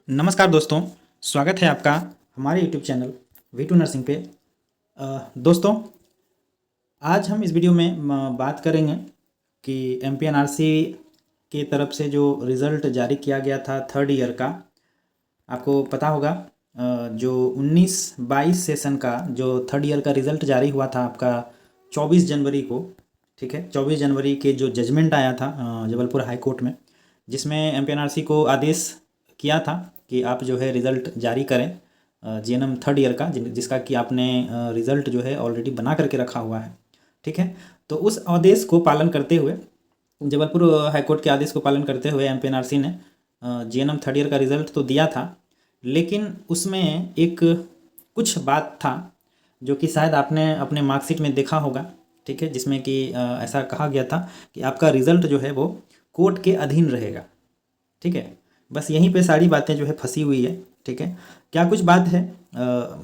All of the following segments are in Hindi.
नमस्कार दोस्तों, स्वागत है आपका हमारे YouTube चैनल V2 नर्सिंग पे। दोस्तों, आज हम इस वीडियो में बात करेंगे कि MPNRC की तरफ से जो रिज़ल्ट जारी किया गया था थर्ड ईयर का, आपको पता होगा जो 19-22 सेशन का जो थर्ड ईयर का रिज़ल्ट जारी हुआ था आपका 24 जनवरी को। ठीक है, 24 जनवरी के जो जजमेंट आया था जबलपुर हाई कोर्ट में, जिसमें MPNRC को आदेश किया था कि आप जो है रिज़ल्ट जारी करें GNM थर्ड ईयर का, जिसका कि आपने रिज़ल्ट जो है ऑलरेडी बना करके रखा हुआ है। ठीक है, तो उस आदेश को पालन करते हुए, जबलपुर हाईकोर्ट के आदेश को पालन करते हुए MPNRC ने GNM थर्ड ईयर का रिज़ल्ट तो दिया था, लेकिन उसमें एक कुछ बात था जो कि शायद आपने अपने मार्कशीट में देखा होगा। ठीक है, जिसमें कि ऐसा कहा गया था कि आपका रिज़ल्ट जो है वो कोर्ट के अधीन रहेगा। ठीक है, बस यहीं पे सारी बातें जो है फंसी हुई है। ठीक है, क्या कुछ बात है,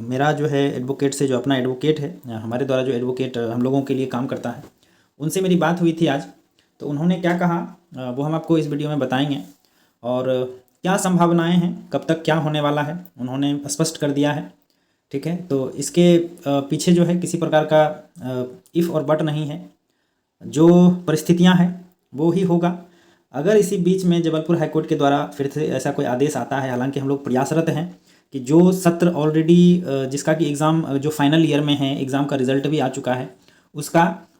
मेरा जो है एडवोकेट से, जो अपना एडवोकेट है, हमारे द्वारा जो एडवोकेट हम लोगों के लिए काम करता है, उनसे मेरी बात हुई थी आज। तो उन्होंने क्या कहा वो हम आपको इस वीडियो में बताएंगे, और क्या संभावनाएं हैं, कब तक क्या होने वाला है, उन्होंने स्पष्ट कर दिया है। ठीक है, तो इसके पीछे जो है किसी प्रकार का इफ़ और बट नहीं है, जो परिस्थितियां हैं वो ही होगा। अगर इसी बीच में जबलपुर हाईकोर्ट के द्वारा फिर से ऐसा कोई आदेश आता है, हालांकि हम लोग प्रयासरत हैं कि जो सत्र ऑलरेडी जिसका कि एग्ज़ाम जो फाइनल ईयर में है, एग्ज़ाम का रिज़ल्ट भी आ चुका है,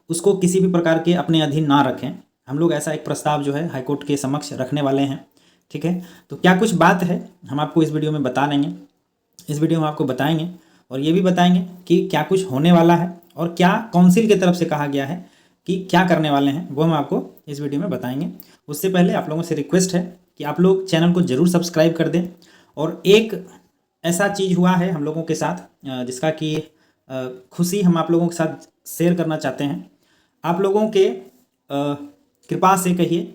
उसको किसी भी प्रकार के अपने अधीन ना रखें। हम लोग ऐसा एक प्रस्ताव जो है हाईकोर्ट के समक्ष रखने वाले हैं। ठीक है, तो क्या कुछ बात है हम आपको इस वीडियो में बता देंगे, इस वीडियो में आपको बताएंगे, और ये भी बताएंगे कि क्या कुछ होने वाला है और क्या काउंसिल की तरफ से कहा गया है कि क्या करने वाले हैं, वो हम आपको इस वीडियो में बताएंगे। उससे पहले आप लोगों से रिक्वेस्ट है कि आप लोग चैनल को ज़रूर सब्सक्राइब कर दें। और एक ऐसा चीज़ हुआ है हम लोगों के साथ जिसका कि खुशी हम आप लोगों के साथ शेयर करना चाहते हैं। आप लोगों के कृपा से कहिए,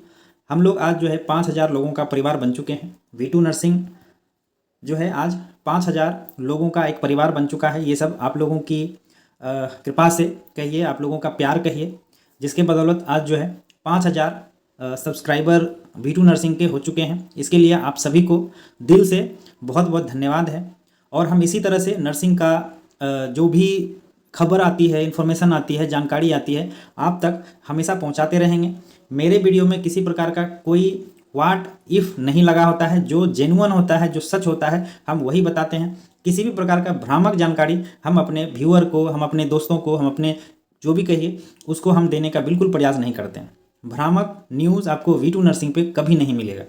हम लोग आज जो है 5,000 लोगों का परिवार बन चुके हैं। V2 नर्सिंग जो है आज 5,000 लोगों का एक परिवार बन चुका है। ये सब आप लोगों की कृपा से कहिए, आप लोगों का प्यार कहिए, जिसके बदौलत आज जो है 5,000 सब्सक्राइबर V2 नर्सिंग के हो चुके हैं। इसके लिए आप सभी को दिल से बहुत बहुत धन्यवाद है। और हम इसी तरह से नर्सिंग का जो भी खबर आती है, इन्फॉर्मेशन आती है, जानकारी आती है, आप तक हमेशा पहुंचाते रहेंगे। मेरे वीडियो में किसी प्रकार का कोई व्हाट इफ़ नहीं लगा होता है। जो जेन्युइन होता है, जो सच होता है, हम वही बताते हैं। किसी भी प्रकार का भ्रामक जानकारी हम अपने व्यूअर को, हम अपने दोस्तों को, हम अपने जो भी कहिए उसको हम देने का बिल्कुल प्रयास नहीं करते हैं। भ्रामक न्यूज़ आपको V2 नर्सिंग पे कभी नहीं मिलेगा।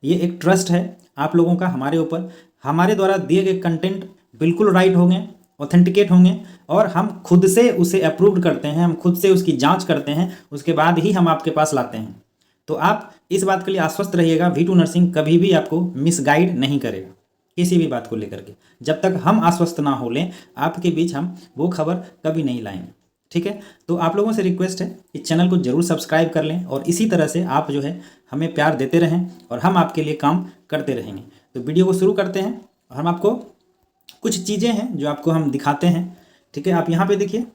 ये एक ट्रस्ट है आप लोगों का हमारे ऊपर। हमारे द्वारा दिए गए कंटेंट बिल्कुल राइट होंगे, ऑथेंटिकेट होंगे, और हम खुद से उसे अप्रूव करते हैं, हम खुद से उसकी जांच करते हैं, उसके बाद ही हम आपके पास लाते हैं। तो आप इस बात के लिए आश्वस्त रहिएगा, V2 नर्सिंग कभी भी आपको मिसगाइड नहीं करेगा किसी भी बात को लेकर के। जब तक हम आश्वस्त ना हो लें आपके बीच, हम वो खबर कभी नहीं लाएंगे। ठीक है, तो आप लोगों से रिक्वेस्ट है कि चैनल को ज़रूर सब्सक्राइब कर लें, और इसी तरह से आप जो है हमें प्यार देते रहें, और हम आपके लिए काम करते रहेंगे। तो वीडियो को शुरू करते हैं, और हम आपको कुछ चीज़ें हैं जो आपको हम दिखाते हैं। ठीक है, आप यहाँ पे देखिए,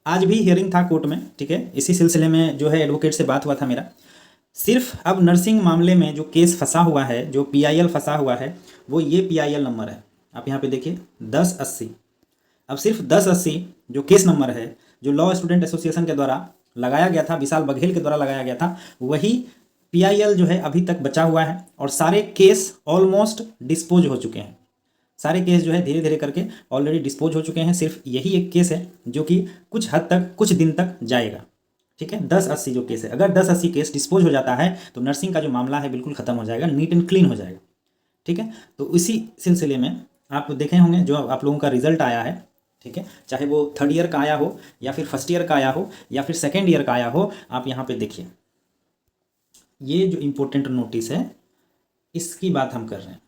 आज भी हियरिंग था कोर्ट में। ठीक है, इसी सिलसिले में जो है एडवोकेट से बात हुआ था मेरा। सिर्फ अब नर्सिंग मामले में जो केस फंसा हुआ है, जो PIL फंसा हुआ है, वो ये PIL नंबर है। आप यहाँ पे देखिए 1080। अब सिर्फ 1080 जो केस नंबर है, जो लॉ स्टूडेंट एसोसिएशन के द्वारा लगाया गया था, विशाल बघेल के द्वारा लगाया गया था, वही PIL जो है अभी तक बचा हुआ है। और सारे केस ऑलमोस्ट डिस्पोज हो चुके हैं। सारे केस जो है धीरे धीरे करके ऑलरेडी डिस्पोज हो चुके हैं। सिर्फ यही एक केस है जो कि कुछ हद तक, कुछ दिन तक जाएगा। ठीक है, 1080 जो केस है, अगर 1080 केस डिस्पोज हो जाता है तो नर्सिंग का जो मामला है बिल्कुल ख़त्म हो जाएगा, नीट एंड क्लीन हो जाएगा। ठीक है, तो इसी सिलसिले में आप देखे होंगे जो आप लोगों का रिजल्ट आया है। ठीक है, चाहे वो थर्ड ईयर का आया हो, या फिर फर्स्ट ईयर का आया हो, या फिर सेकेंड ईयर का आया हो, आप यहाँ पे देखिए, ये जो इम्पोर्टेंट नोटिस है इसकी बात हम कर रहे हैं।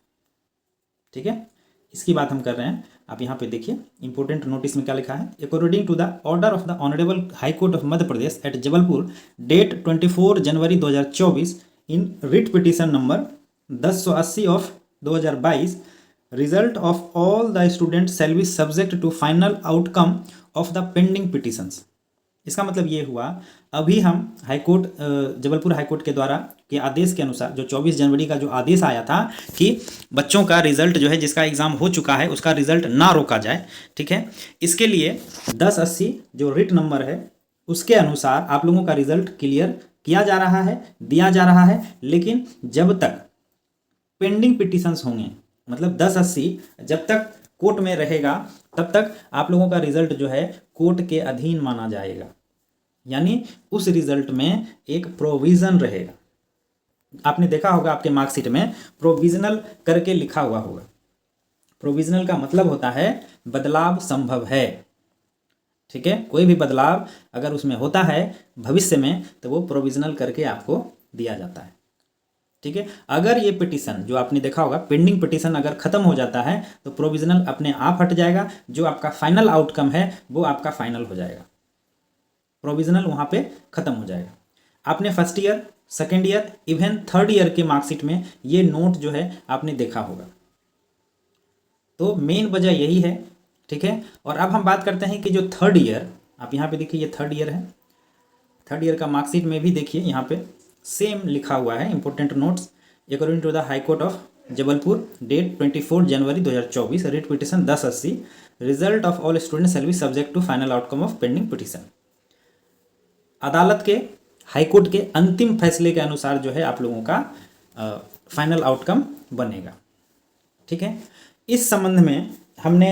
ठीक है, इसकी बात हम कर रहे हैं। आप यहाँ पे देखिए, इंपॉर्टेंट नोटिस में क्या लिखा है। According to the order of the honourable high court of Madhya Pradesh at Jabalpur date 24 January 2024 in writ petition number 1080 of 2022, result of all the student shall be subject to final outcome of the pending petitions. इसका मतलब ये हुआ, अभी हम हाईकोर्ट, जबलपुर हाईकोर्ट के द्वारा के आदेश के अनुसार, जो 24 जनवरी का जो आदेश आया था कि बच्चों का रिजल्ट जो है, जिसका एग्ज़ाम हो चुका है उसका रिजल्ट ना रोका जाए, ठीक है, इसके लिए 1080 जो रिट नंबर है उसके अनुसार आप लोगों का रिजल्ट क्लियर किया जा रहा है, दिया जा रहा है। लेकिन जब तक पेंडिंग पिटिशंस होंगे, मतलब 1080 जब तक कोर्ट में रहेगा तब तक आप लोगों का रिजल्ट जो है कोर्ट के अधीन माना जाएगा, यानी उस रिजल्ट में एक प्रोविज़न रहेगा। आपने देखा होगा आपके मार्कशीट में प्रोविजनल करके लिखा हुआ होगा। प्रोविजनल का मतलब होता है बदलाव संभव है, ठीक है, कोई भी बदलाव अगर उसमें होता है भविष्य में तो वो प्रोविजनल करके आपको दिया जाता है, ठीक है। अगर ये पिटीशन जो आपने देखा होगा पेंडिंग पिटीशन अगर खत्म हो जाता है तो प्रोविजनल अपने आप हट जाएगा, जो आपका फाइनल आउटकम है वो आपका फाइनल हो जाएगा, प्रोविजनल वहाँ पे खत्म हो जाएगा। आपने first year, second year, even third year के मार्कशीट में ये नोट जो है आपने देखा होगा। तो मेन वजह यही है, ठीक है। और अब हम बात करते हैं कि जो थर्ड ईयर, आप यहाँ पे देखिए ये थर्ड ईयर है, थर्ड ईयर का मार्कशीट में भी देखिए यहाँ पे सेम लिखा हुआ है important notes according to the high court of Jabalpur date 24 January 2024 writ petition 1080 result of all student shall be subject to final outcome of pending petition. अदालत के हाई कोर्ट के अंतिम फैसले के अनुसार जो है आप लोगों का फाइनल आउटकम बनेगा, ठीक है। इस संबंध में हमने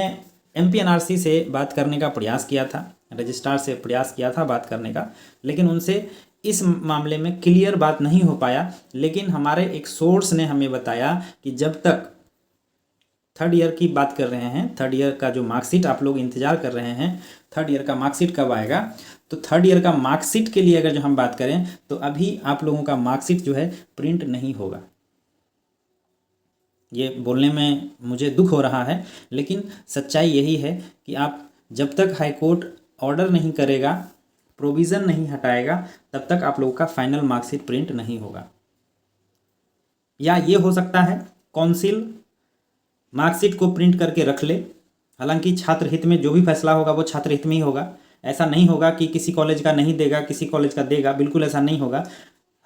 एमपीएनआरसी से बात करने का प्रयास किया था, रजिस्ट्रार से प्रयास किया था बात करने का, लेकिन उनसे इस मामले में क्लियर बात नहीं हो पाया। लेकिन हमारे एक सोर्स ने हमें बताया कि जब तक थर्ड ईयर की बात कर रहे हैं, थर्ड ईयर का जो मार्कशीट आप लोग इंतजार कर रहे हैं, थर्ड ईयर का मार्कशीट कब आएगा, तो थर्ड ईयर का मार्कशीट के लिए अगर जो हम बात करें तो अभी आप लोगों का मार्कशीट जो है प्रिंट नहीं होगा। ये बोलने में मुझे दुख हो रहा है, लेकिन सच्चाई यही है कि आप जब तक हाई कोर्ट ऑर्डर नहीं करेगा, प्रोविज़न नहीं हटाएगा, तब तक आप लोगों का फाइनल मार्कशीट प्रिंट नहीं होगा। या ये हो सकता है काउंसिल मार्कशीट को प्रिंट करके रख ले, हालांकि छात्र हित में जो भी फैसला होगा वो छात्र हित में ही होगा। ऐसा नहीं होगा कि किसी कॉलेज का नहीं देगा, किसी कॉलेज का देगा, बिल्कुल ऐसा नहीं होगा।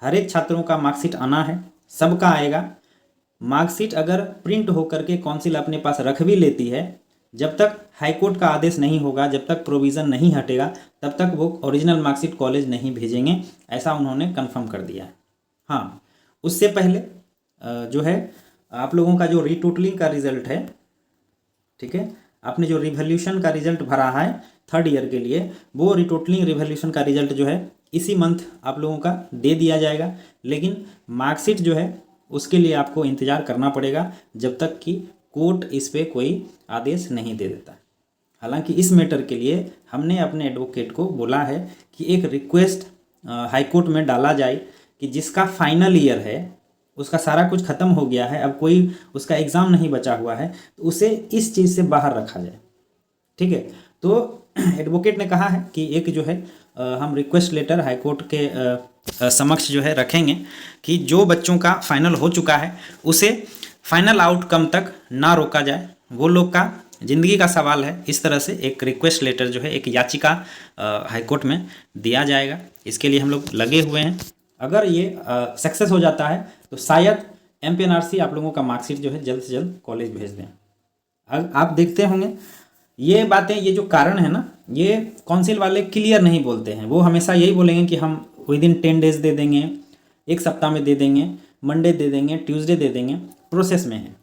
हर एक छात्रों का मार्कशीट आना है, सबका आएगा। मार्कशीट अगर प्रिंट होकर के काउंसिल अपने पास रख भी लेती है, जब तक हाईकोर्ट का आदेश नहीं होगा, जब तक प्रोविज़न नहीं हटेगा, तब तक वो ओरिजिनल मार्कशीट कॉलेज नहीं भेजेंगे, ऐसा उन्होंने कंफर्म कर दिया है। हाँ, उससे पहले जो है आप लोगों का जो रीटोटलिंग का रिजल्ट है, ठीक है, आपने जो रिवॉल्यूशन का रिजल्ट भरा है थर्ड ईयर के लिए, वो रिटोटलिंग रिवॉल्यूशन का रिजल्ट जो है इसी मंथ आप लोगों का दे दिया जाएगा। लेकिन मार्कशीट जो है उसके लिए आपको इंतज़ार करना पड़ेगा जब तक कि कोर्ट इस पर कोई आदेश नहीं दे देता। हालांकि इस मैटर के लिए हमने अपने एडवोकेट को बोला है कि एक रिक्वेस्ट हाई कोर्ट में डाला जाए कि जिसका फाइनल ईयर है, उसका सारा कुछ ख़त्म हो गया है, अब कोई उसका एग्ज़ाम नहीं बचा हुआ है, तो उसे इस चीज़ से बाहर रखा जाए, ठीक है। तो एडवोकेट ने कहा है कि एक जो है हम रिक्वेस्ट लेटर हाई कोर्ट के समक्ष जो है रखेंगे कि जो बच्चों का फाइनल हो चुका है उसे फाइनल आउटकम तक ना रोका जाए, वो लोग का ज़िंदगी का सवाल है। इस तरह से एक रिक्वेस्ट लेटर जो है, एक याचिका हाई कोर्ट में दिया जाएगा। इसके लिए हम लोग लगे हुए हैं। अगर ये सक्सेस हो जाता है तो शायद एमपीएनआरसी आप लोगों का मार्कशीट जो है जल्द से जल्द कॉलेज भेज दें। आप देखते होंगे ये बातें, ये जो कारण है ना, ये काउंसिल वाले क्लियर नहीं बोलते हैं। वो हमेशा यही बोलेंगे कि हम विदिन 10 डेज दे देंगे, एक सप्ताह में दे देंगे, मंडे दे देंगे, ट्यूसडे दे देंगे, प्रोसेस में है।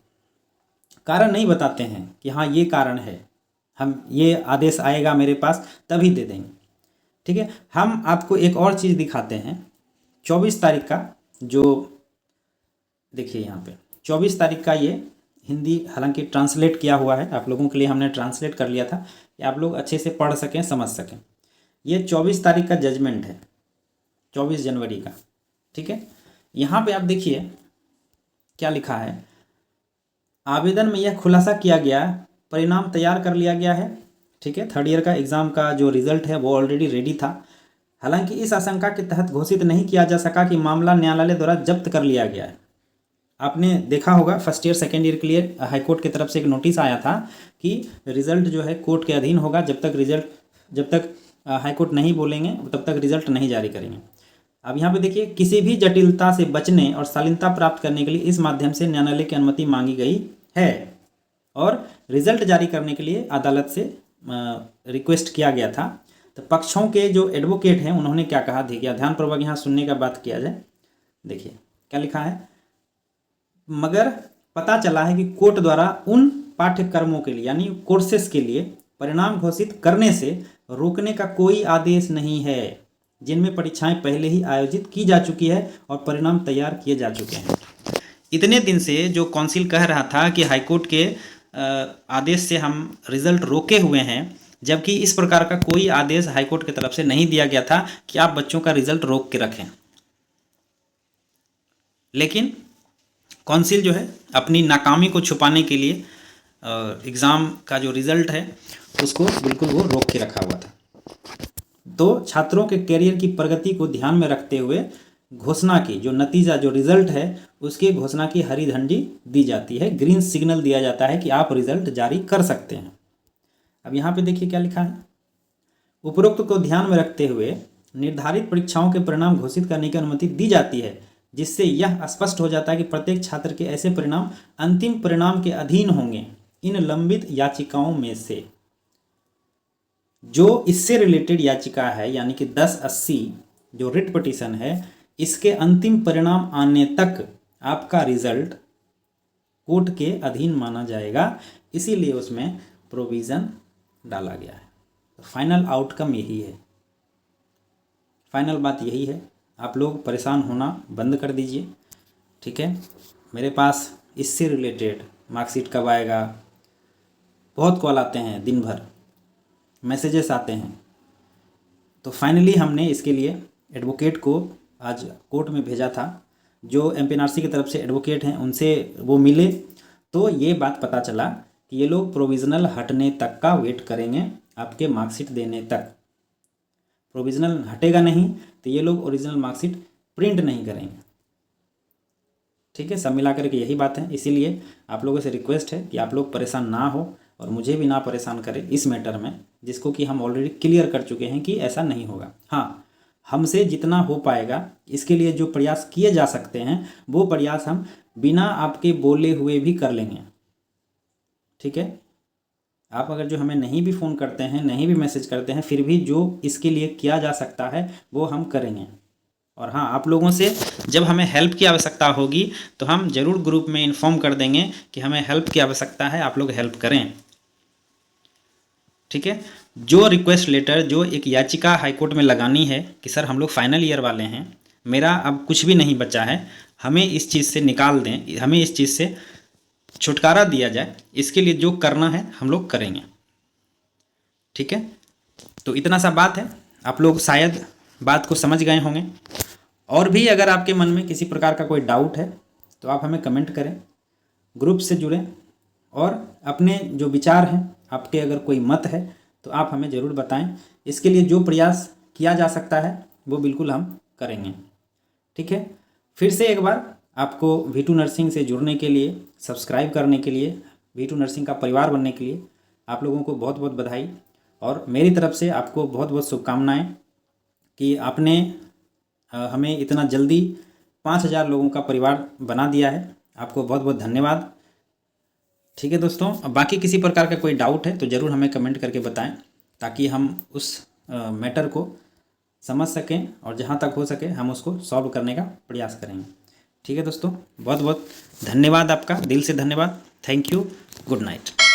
कारण नहीं बताते हैं कि हाँ ये कारण है, हम ये आदेश आएगा मेरे पास तभी दे देंगे, ठीक है। हम आपको एक और चीज़ दिखाते हैं। 24 तारीख का जो देखिए यहाँ पे 24 तारीख का ये हिंदी हालांकि ट्रांसलेट किया हुआ है, आप लोगों के लिए हमने ट्रांसलेट कर लिया था कि आप लोग अच्छे से पढ़ सकें, समझ सकें। ये 24 तारीख का जजमेंट है, 24 जनवरी का, ठीक है। यहाँ पे आप देखिए क्या लिखा है। आवेदन में यह खुलासा किया गया, परिणाम तैयार कर लिया गया है, ठीक है। थर्ड ईयर का एग्ज़ाम का जो रिज़ल्ट है वो ऑलरेडी रेडी था। हालांकि इस आशंका के तहत घोषित नहीं किया जा सका कि मामला न्यायालय द्वारा जब्त कर लिया गया है। आपने देखा होगा फर्स्ट ईयर सेकेंड ईयर के लिए हाई कोर्ट की तरफ से एक नोटिस आया था कि रिज़ल्ट जो है कोर्ट के अधीन होगा, जब तक हाई कोर्ट नहीं बोलेंगे तब तक रिज़ल्ट नहीं जारी करेंगे। अब यहाँ पे देखिए, किसी भी जटिलता से बचने और शालीनता प्राप्त करने के लिए इस माध्यम से न्यायालय की अनुमति मांगी गई है और रिजल्ट जारी करने के लिए अदालत से रिक्वेस्ट किया गया था। तो पक्षों के जो एडवोकेट हैं उन्होंने क्या कहा, देखिए ध्यानपूर्वक यहाँ सुनने का बात किया जाए। देखिए क्या लिखा है, मगर पता चला है कि कोर्ट द्वारा उन पाठ्यक्रमों के लिए यानी कोर्सेस के लिए परिणाम घोषित करने से रोकने का कोई आदेश नहीं है जिनमें परीक्षाएं पहले ही आयोजित की जा चुकी है और परिणाम तैयार किए जा चुके हैं। इतने दिन से जो काउंसिल कह रहा था कि हाईकोर्ट के आदेश से हम रिजल्ट रोके हुए हैं, जबकि इस प्रकार का कोई आदेश हाईकोर्ट की तरफ से नहीं दिया गया था कि आप बच्चों का रिजल्ट रोक के रखें। लेकिन काउंसिल जो है अपनी नाकामी को छुपाने के लिए एग्ज़ाम का जो रिज़ल्ट है उसको बिल्कुल वो रोक के रखा हुआ था। तो छात्रों के करियर की प्रगति को ध्यान में रखते हुए घोषणा की जो नतीजा जो रिज़ल्ट है उसकी घोषणा की हरी झंडी दी जाती है, ग्रीन सिग्नल दिया जाता है कि आप रिज़ल्ट जारी कर सकते हैं। अब यहाँ पे देखिए क्या लिखा है, उपरोक्त को ध्यान में रखते हुए निर्धारित परीक्षाओं के परिणाम घोषित करने की अनुमति दी जाती है, जिससे यह स्पष्ट हो जाता है कि प्रत्येक छात्र के ऐसे परिणाम अंतिम परिणाम के अधीन होंगे। इन लंबित याचिकाओं में से जो इससे रिलेटेड याचिका है यानी कि 1080 जो रिट पिटीशन है, इसके अंतिम परिणाम आने तक आपका रिजल्ट कोर्ट के अधीन माना जाएगा, इसीलिए उसमें प्रोविज़न डाला गया है। फाइनल आउटकम यही है, फाइनल बात यही है। आप लोग परेशान होना बंद कर दीजिए, ठीक है। मेरे पास इससे रिलेटेड मार्कशीट कब आएगा, बहुत कॉल आते हैं, दिन भर मैसेजेस आते हैं। तो फाइनली हमने इसके लिए एडवोकेट को आज कोर्ट में भेजा था, जो एमपीएनआरसी की तरफ से एडवोकेट हैं उनसे वो मिले, तो ये बात पता चला कि ये लोग प्रोविज़नल हटने तक का वेट करेंगे, आपके मार्कशीट देने तक। प्रोविज़नल हटेगा नहीं तो ये लोग ओरिजिनल मार्कशीट प्रिंट नहीं करेंगे, ठीक है। सब मिला करके यही बात है। इसीलिए आप लोगों से रिक्वेस्ट है कि आप लोग परेशान ना हो और मुझे भी ना परेशान करें इस मैटर में, जिसको कि हम ऑलरेडी क्लियर कर चुके हैं कि ऐसा नहीं होगा। हाँ, हमसे जितना हो पाएगा इसके लिए जो प्रयास किए जा सकते हैं वो प्रयास हम बिना आपके बोले हुए भी कर लेंगे, ठीक है। आप अगर जो हमें नहीं भी फ़ोन करते हैं, नहीं भी मैसेज करते हैं, फिर भी जो इसके लिए किया जा सकता है वो हम करेंगे। और हाँ, आप लोगों से जब हमें हेल्प की आवश्यकता होगी तो हम ज़रूर ग्रुप में इन्फॉर्म कर देंगे कि हमें हेल्प की आवश्यकता है, आप लोग हेल्प करें, ठीक है। जो रिक्वेस्ट लेटर, जो एक याचिका हाईकोर्ट में लगानी है कि सर हम लोग फाइनल ईयर वाले हैं, मेरा अब कुछ भी नहीं बचा है, हमें इस चीज़ से निकाल दें, हमें इस चीज़ से छुटकारा दिया जाए, इसके लिए जो करना है हम लोग करेंगे, ठीक है। तो इतना सा बात है, आप लोग शायद बात को समझ गए होंगे। और भी अगर आपके मन में किसी प्रकार का कोई डाउट है तो आप हमें कमेंट करें, ग्रुप से जुड़ें और अपने जो विचार हैं, आपके अगर कोई मत है तो आप हमें ज़रूर बताएं। इसके लिए जो प्रयास किया जा सकता है वो बिल्कुल हम करेंगे, ठीक है। फिर से एक बार आपको V2 नर्सिंग से जुड़ने के लिए, सब्सक्राइब करने के लिए, V2 नर्सिंग का परिवार बनने के लिए आप लोगों को बहुत बहुत बधाई और मेरी तरफ से आपको बहुत बहुत शुभकामनाएं कि आपने हमें इतना जल्दी 5000 लोगों का परिवार बना दिया है। आपको बहुत बहुत धन्यवाद, ठीक है दोस्तों। अब बाकी किसी प्रकार का कोई डाउट है तो ज़रूर हमें कमेंट करके बताएं, ताकि हम उस मैटर को समझ सकें और जहां तक हो सके हम उसको सॉल्व करने का प्रयास करेंगे, ठीक है दोस्तों। बहुत बहुत धन्यवाद, आपका दिल से धन्यवाद। Thank you, good night.